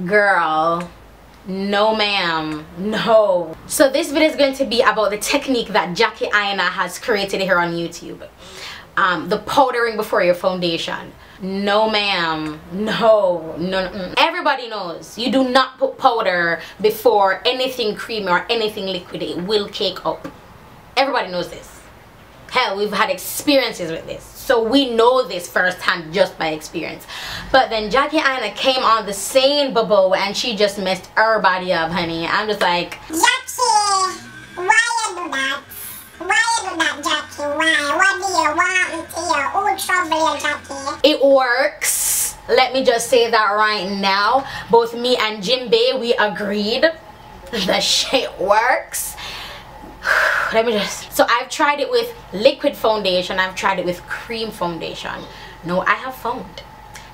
girl, no ma'am, no. So this video is going to be about the technique that Jackie Aina has created here on YouTube. The powdering before your foundation. No ma'am, no. Everybody knows you do not put powder before anything creamy or anything liquid. It will cake up. Everybody knows this. Hell, we've had experiences with this, so we know this firsthand just by experience. But then Jackie Aina came on the same bubble and she just messed her body up, honey. I'm just like, Jackie, why you do that? Why you do that, Jackie? Why? What do you want here? Who trouble you, Jackie? it works. Let me just say that right now. Both me and Jimbe, we agreed the shit works. Let me just, so I've tried it with liquid foundation, I've tried it with cream foundation. No, I have found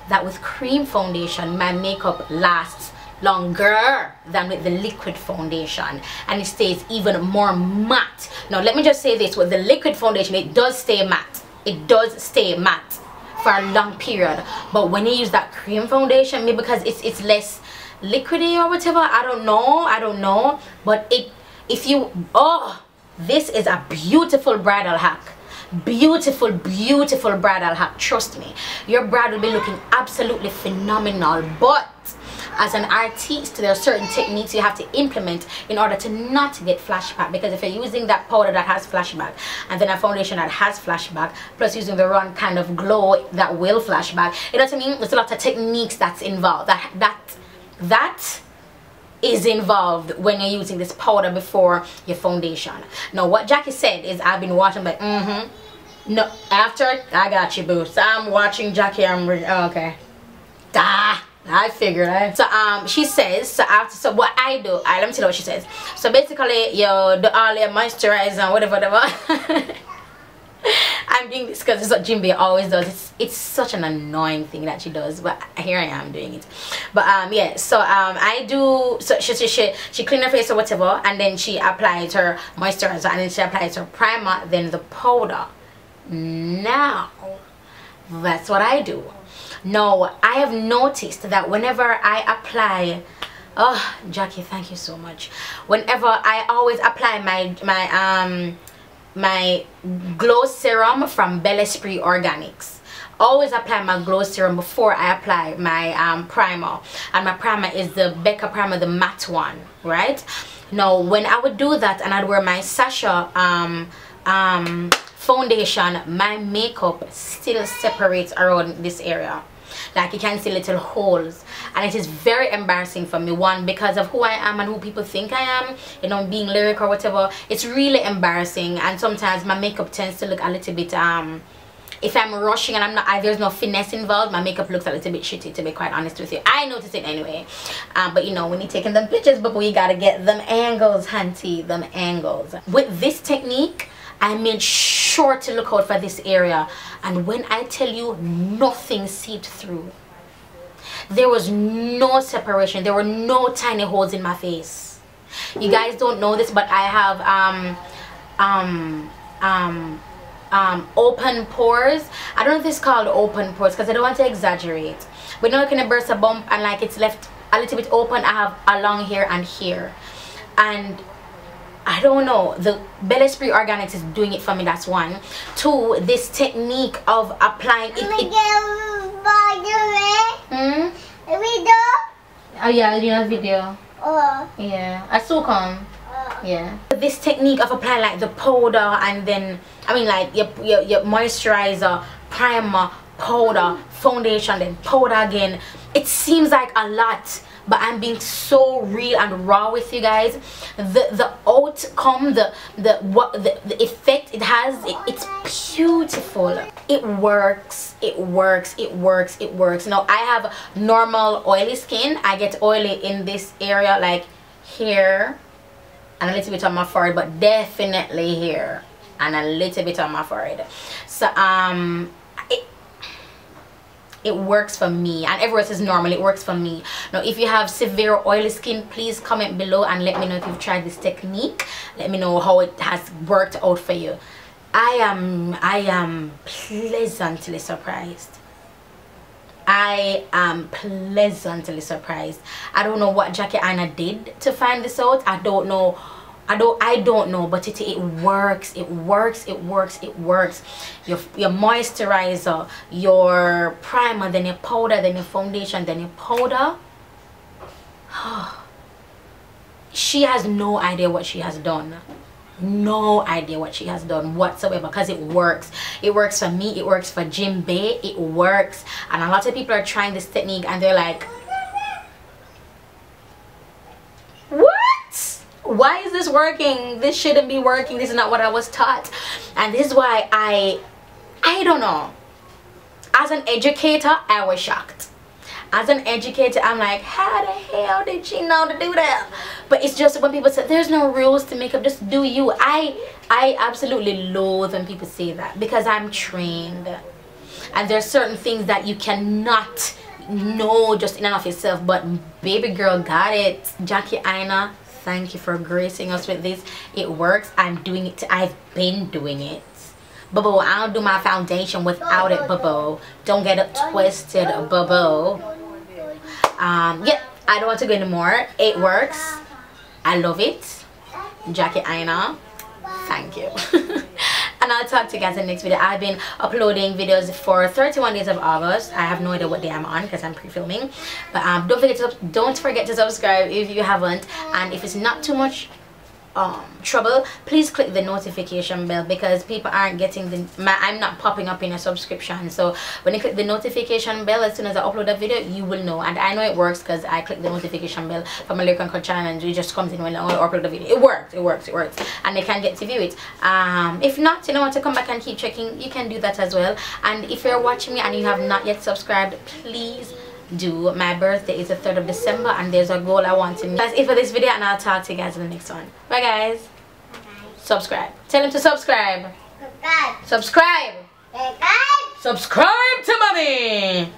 that with cream foundation my makeup lasts longer than with the liquid foundation, and it stays even more matte. Now let me just say this, with the liquid foundation it does stay matte, it does stay matte for a long period, but when you use that cream foundation, maybe because it's less liquidy or whatever, I don't know, but if you, oh, this is a beautiful bridal hack. Beautiful bridal hack. Trust me, your bride will be looking absolutely phenomenal. But as an artist, there are certain techniques you have to implement in order to not get flashback, because if you're using that powder that has flashback and then a foundation that has flashback plus using the wrong kind of glow that will flashback, you know what I mean? There's a lot of techniques that's involved that is involved when you're using this powder before your foundation. Now what Jackie said is, I've been watching, like, no, after I got you, boo. So I'm watching Jackie, okay, I figured it. So she says, so what I do, let me tell you what she says. So basically you do all your moisturizer and whatever. I'm doing this because it's what Jimbe always does. It's such an annoying thing that she does, but here I am doing it. But yeah, so I do, so she clean her face or whatever, and then she applies her moisturizer, and then she applies her primer, then the powder. Now that's what I do. Now I have noticed that whenever I apply, oh Jackie, thank you so much, whenever I always apply my glow serum from L'Esprit Organics. Always apply my glow serum before I apply my primer, and my primer is the Becca primer, the matte one, right? Now when I would do that and I'd wear my Sasha foundation, my makeup still separates around this area. Like you can see little holes, and it is very embarrassing for me. One, because of who I am and who people think I am, you know, being lyric or whatever. It's really embarrassing, and sometimes my makeup tends to look a little bit if I'm rushing and I'm not, there's no finesse involved, my makeup looks a little bit shitty, to be quite honest with you. I notice it anyway. But you know, when you're taking them pictures, but we gotta get them angles, hunty, them angles. With this technique, I made sure to look out for this area, and when I tell you, nothing seeped through. There was no separation, there were no tiny holes in my face. You guys don't know this, but I have open pores. I don't know if it's called open pores because I don't want to exaggerate, but you know, kind of burst a bump and like it's left a little bit open. I have along here and here, and I don't know, the L'Esprit Organics is doing it for me. That's one. Two, this technique of applying it. Oh yeah, you know, video. Yeah, I still come. Yeah, this technique of applying like the powder, and then I mean like your moisturizer, primer, powder, foundation, then powder again. It seems like a lot, but I'm being so real and raw with you guys. The outcome, the effect it has, it's beautiful. It works. Now I have normal oily skin. I get oily in this area, like here and a little bit on my forehead, but definitely here and a little bit on my forehead. So it works for me, and everyone says normal, it works for me. Now if you have severe oily skin, please comment below and let me know if you've tried this technique. Let me know how it has worked out for you. I am pleasantly surprised. I am pleasantly surprised. I don't know what Jackie Aina did to find this out. I don't know, but it works. It works. Your moisturizer, your primer, then your powder, then your foundation, then your powder. She has no idea what she has done. No idea what she has done whatsoever, because it works. It works for me, it works for Jim Bay, it works. And a lot of people are trying this technique and they're like, what? Why is this working? This shouldn't be working. This is not what I was taught. And this is why I don't know. As an educator, I was shocked. As an educator, I'm like, how the hell did she know to do that? But it's just when people say there's no rules to makeup, just do you. I absolutely loathe when people say that, because I'm trained. And there's certain things that you cannot know just in and of yourself. But baby girl got it. Jackie Aina, thank you for gracing us with this. It works. I'm doing it. I've been doing it. Bubbo, I don't do my foundation without it, Bubbo. Don't get it twisted, Bubbo. Yeah, I don't want to go anymore. It works. I love it. Jackie Aina, thank you. And I'll talk to you guys in the next video. I've been uploading videos for 31 days of August. I have no idea what day I'm on because I'm pre-filming. But don't forget to subscribe if you haven't. And if it's not too much trouble, please click the notification bell, because people aren't getting I'm not popping up in a subscription. So when you click the notification bell, as soon as I upload a video, you will know. And I know it works because I click the notification bell from my LyricRochester channel and it just comes in when I upload the video. It works, and they can get to view it. If not, you don't want to come back and keep checking, you can do that as well. And if you're watching me and you have not yet subscribed, please do. My birthday is the 3rd of December and there's a goal I want to meet. That's it for this video, and I'll talk to you guys in the next one. Bye guys. Subscribe. Tell them to subscribe. Subscribe. Subscribe to mommy.